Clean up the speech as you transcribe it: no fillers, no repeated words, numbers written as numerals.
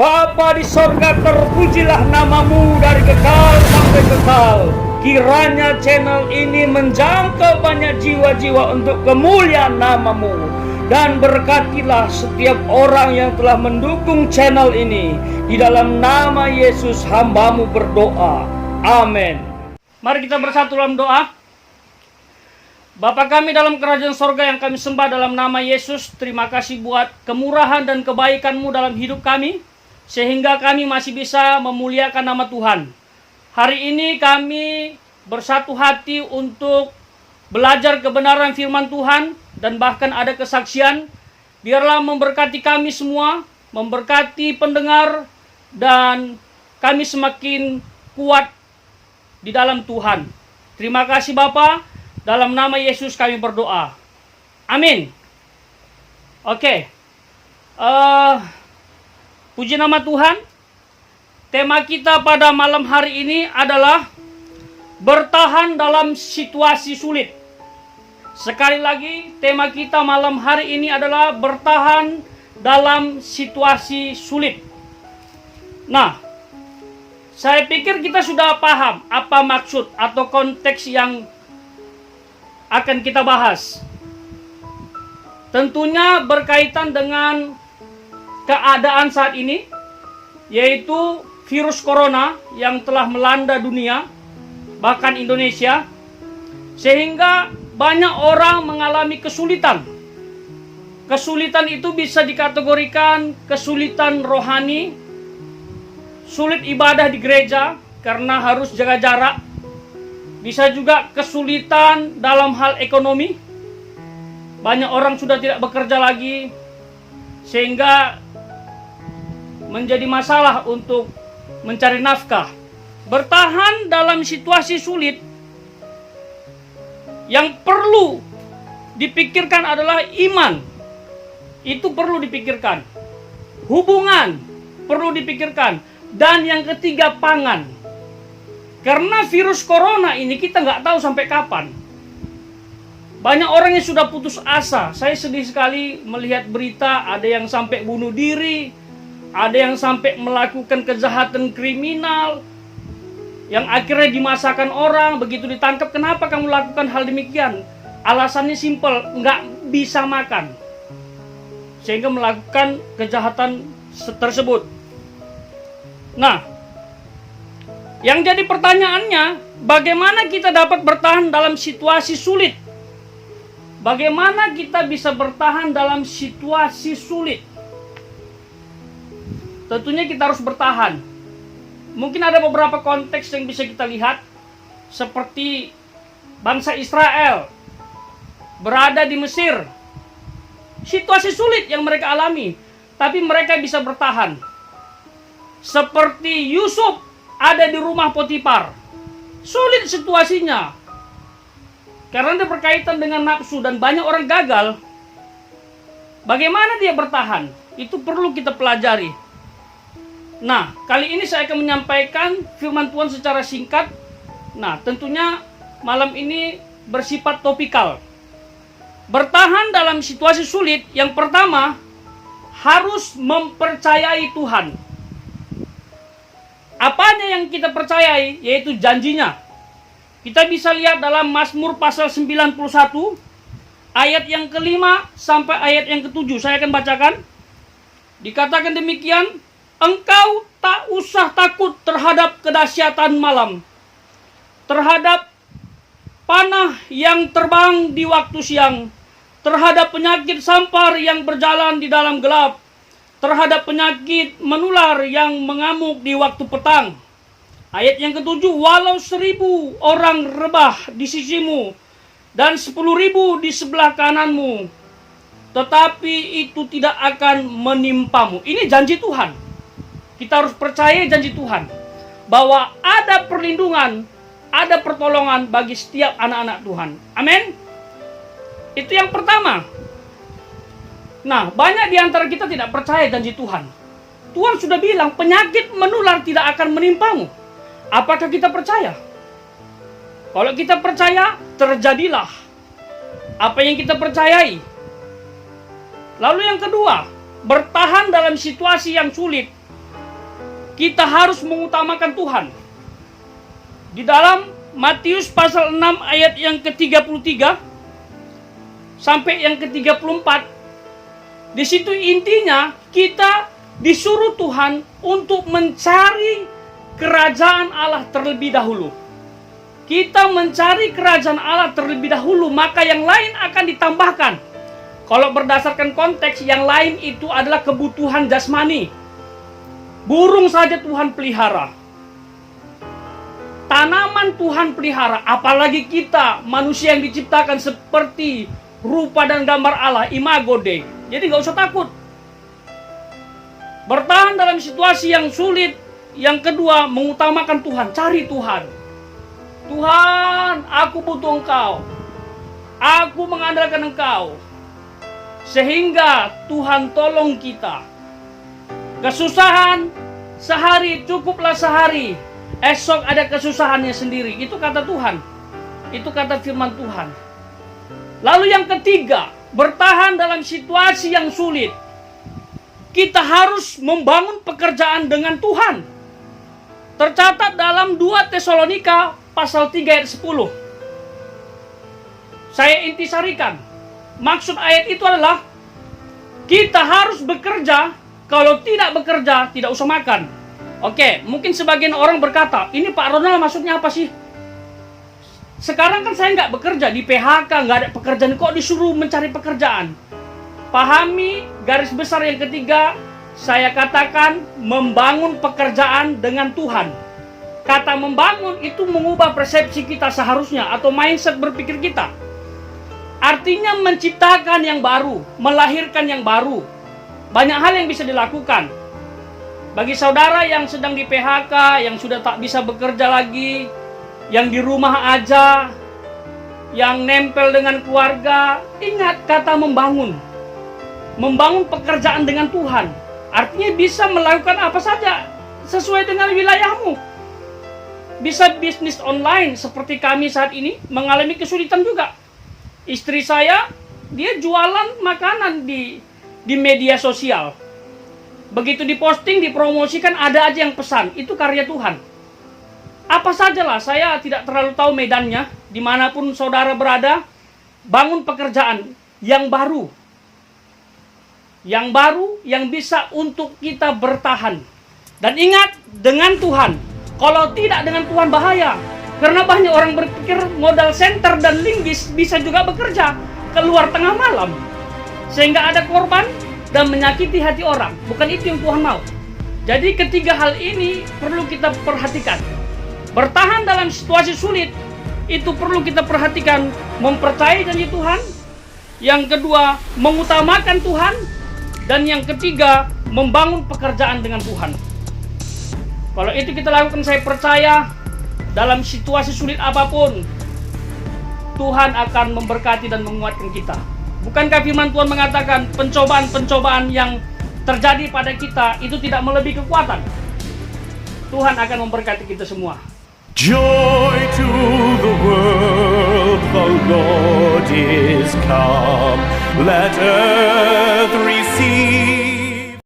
Bapa di sorga, terpujilah namamu dari kekal sampai kekal. Kiranya channel ini menjangkau banyak jiwa-jiwa untuk kemuliaan namamu. Dan berkatilah setiap orang yang telah mendukung channel ini. Di dalam nama Yesus hambamu berdoa. Amin. Mari kita bersatu dalam doa. Bapa kami dalam kerajaan sorga yang kami sembah dalam nama Yesus, terima kasih buat kemurahan dan kebaikan-Mu dalam hidup kami, sehingga kami masih bisa memuliakan nama Tuhan. Hari ini kami bersatu hati untuk belajar kebenaran firman Tuhan, dan bahkan ada kesaksian. Biarlah memberkati kami semua, memberkati pendengar, dan kami semakin kuat di dalam Tuhan. Terima kasih Bapa. Dalam nama Yesus kami berdoa. Amin. Oke. Puji nama Tuhan. Tema kita pada malam hari ini adalah bertahan dalam situasi sulit. Sekali lagi, tema kita malam hari ini adalah bertahan dalam situasi sulit. Nah, saya pikir kita sudah paham apa maksud atau konteks yang akan kita bahas. Tentunya berkaitan dengan keadaan saat ini, yaitu virus corona yang telah melanda dunia, bahkan Indonesia, sehingga banyak orang mengalami kesulitan. Kesulitan itu bisa dikategorikan kesulitan rohani, sulit ibadah di gereja karena harus jaga jarak. Bisa juga kesulitan dalam hal ekonomi. Banyak orang sudah tidak bekerja lagi, sehingga menjadi masalah untuk mencari nafkah. Bertahan dalam situasi sulit, yang perlu dipikirkan adalah iman. Itu perlu dipikirkan. Hubungan perlu dipikirkan. Dan yang ketiga, pangan. Karena virus corona ini kita nggak tahu sampai kapan. Banyak orang yang sudah putus asa. Saya sedih sekali melihat berita ada yang sampai bunuh diri, ada yang sampai melakukan kejahatan kriminal, yang akhirnya dimasakan orang, begitu ditangkap, kenapa kamu lakukan hal demikian? Alasannya simpel, nggak bisa makan. Sehingga melakukan kejahatan tersebut. Nah, yang jadi pertanyaannya, bagaimana kita dapat bertahan dalam situasi sulit? Bagaimana kita bisa bertahan dalam situasi sulit? Tentunya kita harus bertahan. Mungkin ada beberapa konteks yang bisa kita lihat, seperti bangsa Israel berada di Mesir. Situasi sulit yang mereka alami, tapi mereka bisa bertahan. Seperti Yusuf ada di rumah Potifar. Sulit situasinya. Karena dia berkaitan dengan nafsu dan banyak orang gagal. Bagaimana dia bertahan? Itu perlu kita pelajari. Nah, kali ini saya akan menyampaikan firman Tuhan secara singkat. Nah, tentunya malam ini bersifat topikal. Bertahan dalam situasi sulit, yang pertama, harus mempercayai Tuhan. Apanya yang kita percayai, yaitu janjinya. Kita bisa lihat dalam Mazmur pasal 91, ayat yang kelima sampai ayat yang ketujuh. Saya akan bacakan. Dikatakan demikian, engkau tak usah takut terhadap kedahsyatan malam, terhadap panah yang terbang di waktu siang, terhadap penyakit sampar yang berjalan di dalam gelap, terhadap penyakit menular yang mengamuk di waktu petang. Ayat yang ketujuh, walau 1.000 orang rebah di sisimu dan 10.000 di sebelah kananmu, tetapi itu tidak akan menimpamu. Ini janji Tuhan. Kita harus percaya janji Tuhan, bahwa ada perlindungan, ada pertolongan bagi setiap anak-anak Tuhan. Amin. Itu yang pertama. Nah, banyak di antara kita tidak percaya janji Tuhan. Tuhan sudah bilang penyakit menular tidak akan menimpamu. Apakah kita percaya? Kalau kita percaya, terjadilah apa yang kita percayai. Lalu yang kedua, bertahan dalam situasi yang sulit kita harus mengutamakan Tuhan. Di dalam Matius pasal 6 ayat yang ke-33 sampai yang ke-34, di situ intinya kita disuruh Tuhan untuk mencari kerajaan Allah terlebih dahulu. Kita mencari kerajaan Allah terlebih dahulu, maka yang lain akan ditambahkan. Kalau berdasarkan konteks, yang lain itu adalah kebutuhan jasmani. Burung saja Tuhan pelihara, tanaman Tuhan pelihara, apalagi kita manusia yang diciptakan seperti rupa dan gambar Allah, imago Dei. Jadi gak usah takut. Bertahan dalam situasi yang sulit. Yang kedua, mengutamakan Tuhan, cari Tuhan. Tuhan, aku butuh Engkau. Aku mengandalkan Engkau. Sehingga Tuhan tolong kita. Kesusahan sehari, cukuplah sehari. Esok ada kesusahannya sendiri. Itu kata Tuhan. Itu kata firman Tuhan. Lalu yang ketiga, bertahan dalam situasi yang sulit. Kita harus membangun pekerjaan dengan Tuhan. Tercatat dalam 2 Tesalonika pasal 3 ayat 10. Saya intisarikan. Maksud ayat itu adalah kita harus bekerja. Kalau tidak bekerja, tidak usah makan. Oke, mungkin sebagian orang berkata, ini Pak Ronald maksudnya apa sih? Sekarang kan saya nggak bekerja, di PHK, nggak ada pekerjaan, kok disuruh mencari pekerjaan? Pahami garis besar yang ketiga, saya katakan membangun pekerjaan dengan Tuhan. Kata membangun itu mengubah persepsi kita seharusnya, atau mindset berpikir kita. Artinya menciptakan yang baru, melahirkan yang baru. Banyak hal yang bisa dilakukan. Bagi saudara yang sedang di PHK, yang sudah tak bisa bekerja lagi, yang di rumah aja, yang nempel dengan keluarga, ingat kata membangun. Membangun pekerjaan dengan Tuhan. Artinya bisa melakukan apa saja sesuai dengan wilayahmu. Bisa bisnis online seperti kami saat ini mengalami kesulitan juga. Istri saya, dia jualan makanan di media sosial. Begitu diposting, dipromosikan, ada aja yang pesan. Itu karya Tuhan. Apa sajalah, saya tidak terlalu tahu medannya. Dimanapun saudara berada, bangun pekerjaan yang baru. Yang baru, yang bisa untuk kita bertahan. Dan ingat, dengan Tuhan. Kalau tidak dengan Tuhan, bahaya. Karena banyak orang berpikir modal center dan linggis bisa juga bekerja keluar tengah malam. Sehingga ada korban dan menyakiti hati orang. Bukan itu yang Tuhan mau. Jadi ketiga hal ini perlu kita perhatikan. Bertahan dalam situasi sulit, itu perlu kita perhatikan. Mempercayai janji Tuhan. Yang kedua, mengutamakan Tuhan. Dan yang ketiga, membangun pekerjaan dengan Tuhan. Kalau itu kita lakukan, saya percaya dalam situasi sulit apapun, Tuhan akan memberkati dan menguatkan kita. Bukankah firman Tuhan mengatakan pencobaan-pencobaan yang terjadi pada kita itu tidak melebihi kekuatan? Tuhan akan memberkati kita semua. Joy to the world, the Lord is come. Let earth receive